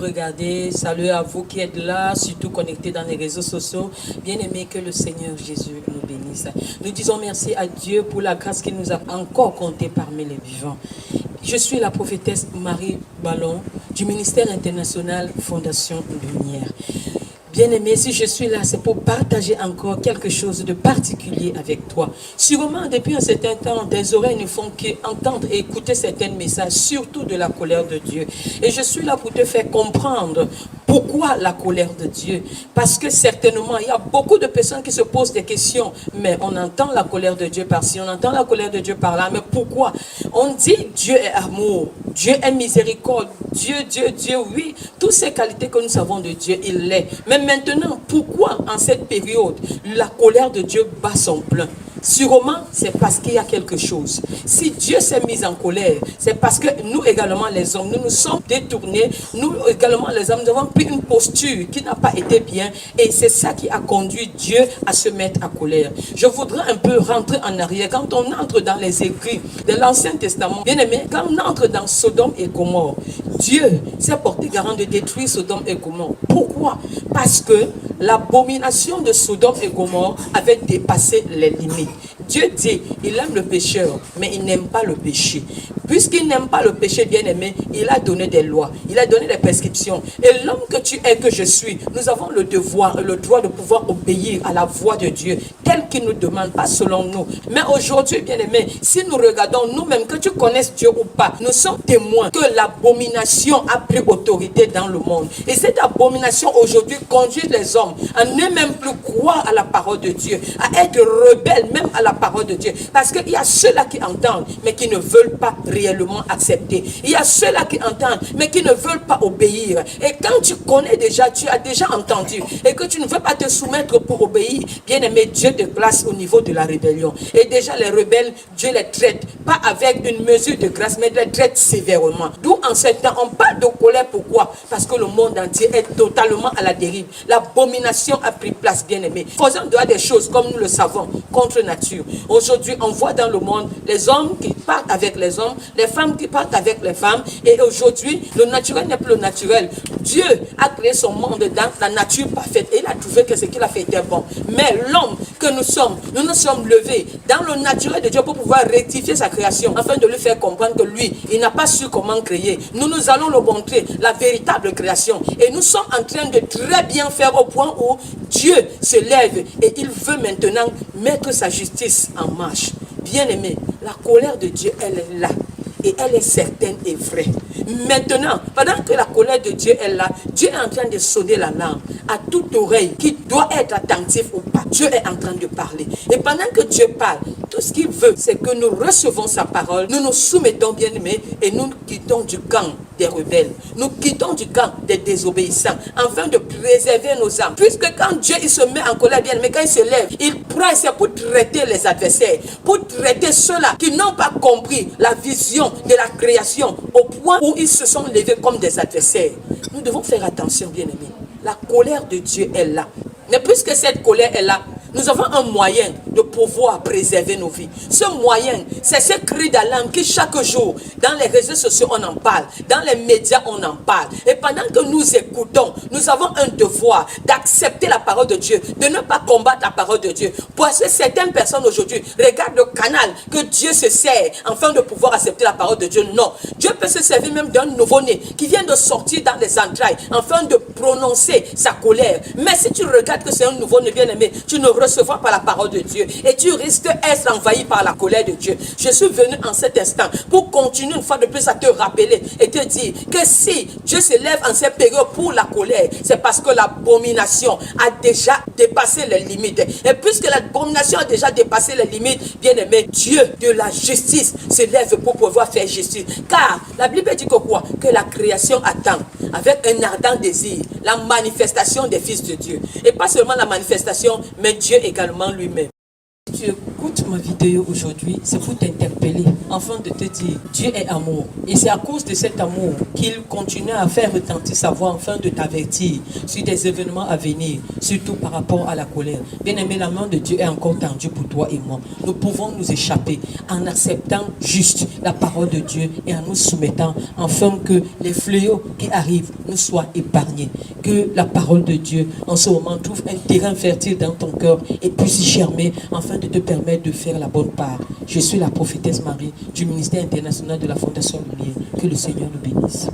regarder. Salut à vous qui êtes là, surtout connectés dans les réseaux sociaux. Bien-aimés, que le Seigneur Jésus nous bénisse. Nous disons merci à Dieu pour la grâce qu'il nous a encore compté parmi les vivants. Je suis la prophétesse Marie Ballon du ministère international Fondation Lumière. Bien-aimé, si je suis là, c'est pour partager encore quelque chose de particulier avec toi. Sûrement, depuis un certain temps, tes oreilles ne font qu'entendre et écouter certains messages, surtout de la colère de Dieu. Et je suis là pour te faire comprendre pourquoi la colère de Dieu. Parce que certainement, il y a beaucoup de personnes qui se posent des questions. Mais on entend la colère de Dieu par-ci, on entend la colère de Dieu par-là. Mais pourquoi? On dit Dieu est amour, Dieu est miséricorde, Dieu, oui. Toutes ces qualités que nous savons de Dieu, il l'est. Mais maintenant, pourquoi en cette période, la colère de Dieu bat son plein? Sûrement, c'est parce qu'il y a quelque chose. Si Dieu s'est mis en colère, c'est parce que nous également les hommes, nous nous sommes détournés. Nous également les hommes, nous avons pris une posture qui n'a pas été bien. Et c'est ça qui a conduit Dieu à se mettre en colère. Je voudrais un peu rentrer en arrière. Quand on entre dans les écrits de l'Ancien Testament, bien aimé, quand on entre dans Sodome et Gomorrhe, Dieu s'est porté garant de détruire Sodome et Gomorrhe. Pourquoi? Parce que l'abomination de Sodome et Gomorrhe avait dépassé les limites. Dieu dit, il aime le pécheur, mais il n'aime pas le péché. Puisqu'il n'aime pas le péché, bien-aimé, il a donné des lois, il a donné des prescriptions. Et l'homme que tu es, que je suis, nous avons le devoir et le droit de pouvoir obéir à la voix de Dieu, telle qu'il nous demande, pas selon nous. Mais aujourd'hui, bien-aimé, si nous regardons nous-mêmes, que tu connaisses Dieu ou pas, nous sommes témoins que l'abomination a pris autorité dans le monde. Et cette abomination aujourd'hui conduit les hommes à ne même plus croire à la parole de Dieu, à être rebelles même à la parole de Dieu. Parce qu'il y a ceux-là qui entendent, mais qui ne veulent pas réellement accepter. Il y a ceux-là qui entendent, mais qui ne veulent pas obéir. Et quand tu connais déjà, tu as déjà entendu, et que tu ne veux pas te soumettre pour obéir, bien aimé, Dieu te place au niveau de la rébellion. Et déjà les rebelles, Dieu les traite, pas avec une mesure de grâce, mais les traite sévèrement. D'où en ce temps, on parle de colère. Pourquoi? Parce que le monde entier est totalement à la dérive. L'abomination a pris place, bien aimé. Faisons des choses, comme nous le savons, contre nature. Aujourd'hui, on voit dans le monde les hommes qui partent avec les hommes, les femmes qui partent avec les femmes. Et aujourd'hui, le naturel n'est plus le naturel. Dieu a créé son monde dans la nature parfaite. Et il a trouvé que ce qu'il a fait était bon. Mais l'homme que nous sommes, nous nous sommes levés dans le naturel de Dieu pour pouvoir rectifier sa création, afin de lui faire comprendre que lui, il n'a pas su comment créer. Nous allons le montrer, la véritable création. Et nous sommes en train de très bien faire au point où Dieu se lève et il veut maintenant mettre sa justice en marche. Bien-aimé, la colère de Dieu, elle est là. Et elle est certaine et vraie. Maintenant, pendant que la colère de Dieu est là, Dieu est en train de sonner l'alarme à toute oreille qui doit être attentif ou pas. Dieu est en train de parler. Et pendant que Dieu parle, tout ce qu'il veut, c'est que nous recevons sa parole, nous nous soumettons, bien aimés, et nous quittons du camp des rebelles. Nous quittons du camp des désobéissants, afin de préserver nos âmes. Puisque quand Dieu il se met en colère, bien aimé, quand il se lève, il prend, c'est pour traiter les adversaires, pour traiter ceux-là qui n'ont pas compris la vision de la création, au point où ils se sont levés comme des adversaires. Nous devons faire attention, bien aimés. La colère de Dieu est là. Mais puisque cette colère est là, nous avons un moyen de pouvoir préserver nos vies. Ce moyen, c'est ce cri d'alarme qui chaque jour, dans les réseaux sociaux, on en parle. Dans les médias, on en parle. Et pendant que nous écoutons, nous avons un devoir d'accepter la parole de Dieu, de ne pas combattre la parole de Dieu. Parce que certaines personnes aujourd'hui regardent le canal que Dieu se sert afin de pouvoir accepter la parole de Dieu. Non. Dieu peut se servir même d'un nouveau-né qui vient de sortir dans les entrailles afin de prononcer sa colère. Mais si tu regardes que c'est un nouveau-né bien-aimé, tu ne recevras pas la parole de Dieu et tu risques d'être envahi par la colère de Dieu. Je suis venu en cet instant pour continuer une fois de plus à te rappeler et te dire que si Dieu se lève en cette période pour la colère, c'est parce que l'abomination a déjà dépassé les limites. Et puisque l'abomination a déjà dépassé les limites, bien aimé, Dieu de la justice se lève pour pouvoir faire justice. Car la Bible dit que quoi? Que la création attend avec un ardent désir la manifestation des fils de Dieu. Et pas seulement la manifestation, mais Dieu également lui-même. Tu écoutes ma vidéo aujourd'hui, c'est pour t'interpeller, afin de te dire, Dieu est amour. Et c'est à cause de cet amour qu'il continue à faire retentir sa voix, afin de t'avertir sur des événements à venir, surtout par rapport à la colère. Bien-aimé, la main de Dieu est encore tendue pour toi et moi. Nous pouvons nous échapper en acceptant juste la parole de Dieu et en nous soumettant, afin que les fléaux qui arrivent nous soient épargnés. Que la parole de Dieu, en ce moment, trouve un terrain fertile dans ton cœur et puisse y germer, afin de te permettre de faire la bonne part. Je suis la prophétesse Marie du ministère international de la Fondation Lumière. Que le Seigneur nous bénisse.